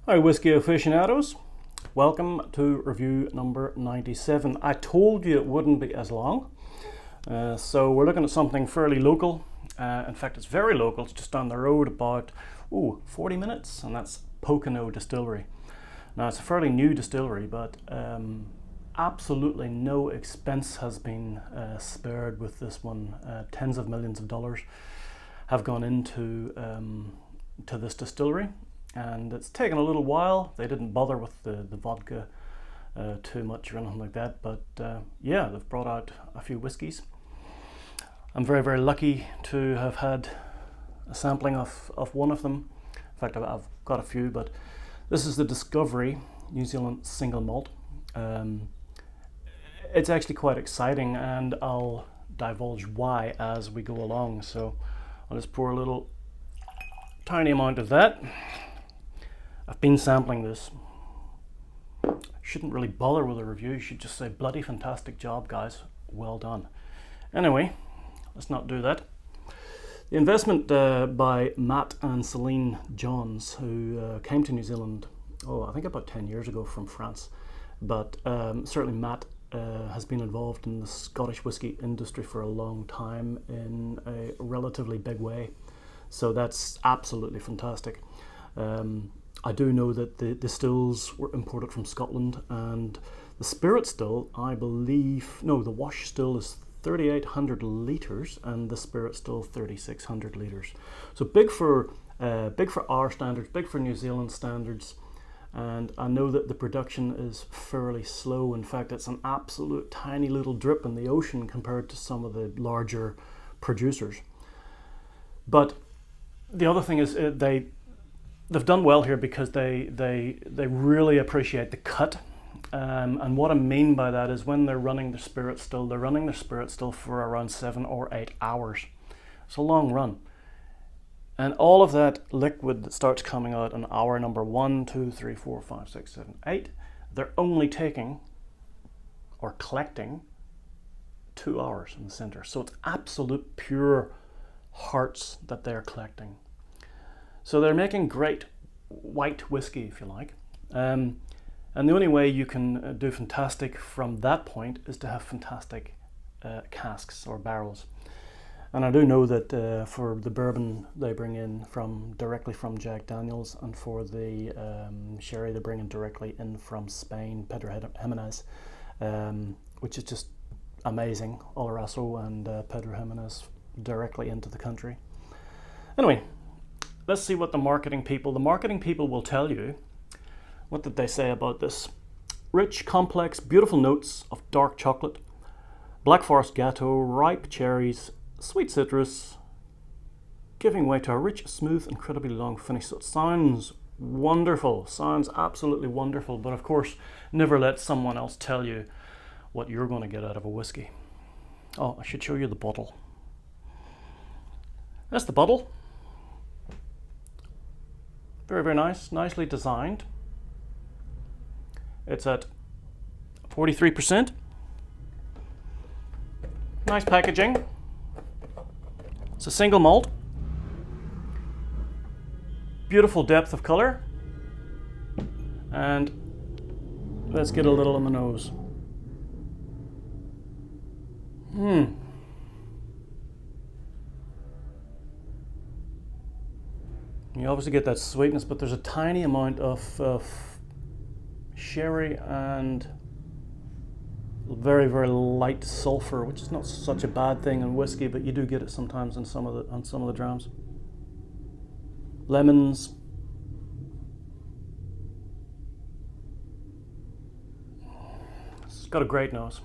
Hi whiskey aficionados, welcome to review number 97. I told you it wouldn't be as long, so we're looking at something fairly local. In fact, it's very local, it's just down the road about 40 minutes, and that's Pōkeno Distillery. Now it's a fairly new distillery, but absolutely no expense has been spared with this one. Tens of millions of dollars have gone into to this distillery. And it's taken a little while. They didn't bother with the vodka too much or anything like that, but yeah, they've brought out a few whiskies. I'm very, very lucky to have had a sampling of one of them. In fact, I've got a few, but this is the Discovery New Zealand Single Malt. It's actually quite exciting, and I'll divulge why as we go along. So I'll just pour a little tiny amount of that. I've been sampling this. Shouldn't really bother with a review, you should just say bloody fantastic job guys, well done. Anyway, let's not do that. The investment by Matt and Celine Johns, who came to New Zealand, I think about 10 years ago from France, but certainly Matt has been involved in the Scottish whisky industry for a long time in a relatively big way, so that's absolutely fantastic. I do know that the stills were imported from Scotland, and the spirit still, I believe, no, the wash still is 3,800 litres and the spirit still 3,600 litres. So big for our standards, big for New Zealand standards, and I know that the production is fairly slow. In fact, it's an absolute tiny little drip in the ocean compared to some of the larger producers. But the other thing is they've done well here because they really appreciate the cut, and what I mean by that is when they're running their spirit still, they're running their spirit still for around 7 or 8 hours. It's a long run, and all of that liquid that starts coming out in hour number 1, 2, 3, 4, 5, 6, 7, 8, they're only taking or collecting 2 hours in the center. So it's absolute pure hearts that they're collecting. So they're making great white whiskey, if you like. And the only way you can do fantastic from that point is to have fantastic casks or barrels. And I do know that for the bourbon they bring in directly from Jack Daniels, and for the sherry they bring in directly in from Spain, Pedro Jimenez, which is just amazing. Oloroso and Pedro Jimenez directly into the country. Anyway, let's see what the marketing people will tell you. What did they say about this? Rich, complex, beautiful notes of dark chocolate, black forest gateau, ripe cherries, sweet citrus, giving way to a rich, smooth, incredibly long finish. So it sounds wonderful, sounds absolutely wonderful, but of course, never let someone else tell you what you're going to get out of a whiskey. Oh, I should show you the bottle. That's the bottle. Very, very nice, nicely designed. It's at 43%. Nice packaging. It's a single malt. Beautiful depth of color. And let's get a little on the nose. You obviously get that sweetness, but there's a tiny amount of sherry and very, very light sulfur, which is not such a bad thing in whiskey, but you do get it sometimes in some of the drams. Lemons. It's got a great nose.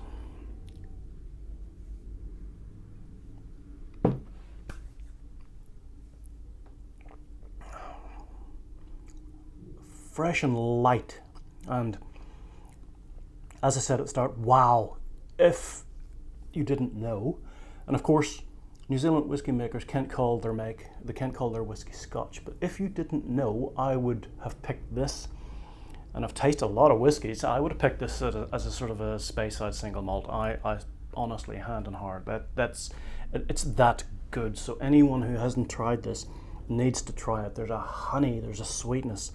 Fresh and light, and as I said at the start, wow, if you didn't know. And of course, New Zealand whiskey makers can't call their whiskey Scotch, but if you didn't know, I would have picked this, and I've tasted a lot of whiskies, I would have picked this as a sort of a Speyside single malt. I honestly, hand on heart, it's that good. So anyone who hasn't tried this needs to try it. There's a honey, there's a sweetness.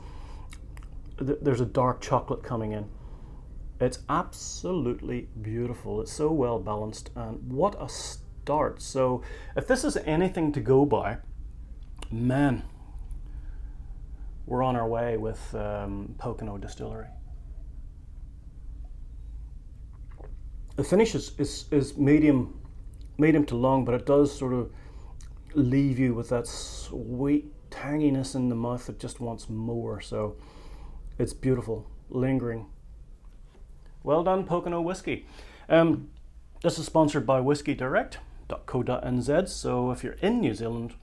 there's a dark chocolate coming in. It's absolutely beautiful. It's so well balanced, and what a start. So if this is anything to go by, man, we're on our way with Pōkeno Distillery. The finish is medium to long, but it does sort of leave you with that sweet tanginess in the mouth that just wants more. So it's beautiful, lingering. Well done, Pokeno Whiskey. This is sponsored by whiskydirect.co.nz. So if you're in New Zealand,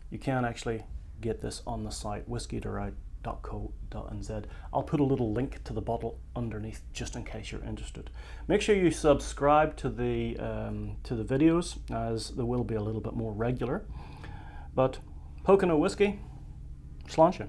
you can actually get this on the site, whiskydirect.co.nz. I'll put a little link to the bottle underneath just in case you're interested. Make sure you subscribe to the videos, as they will be a little bit more regular. But Pokeno Whiskey, sláinte.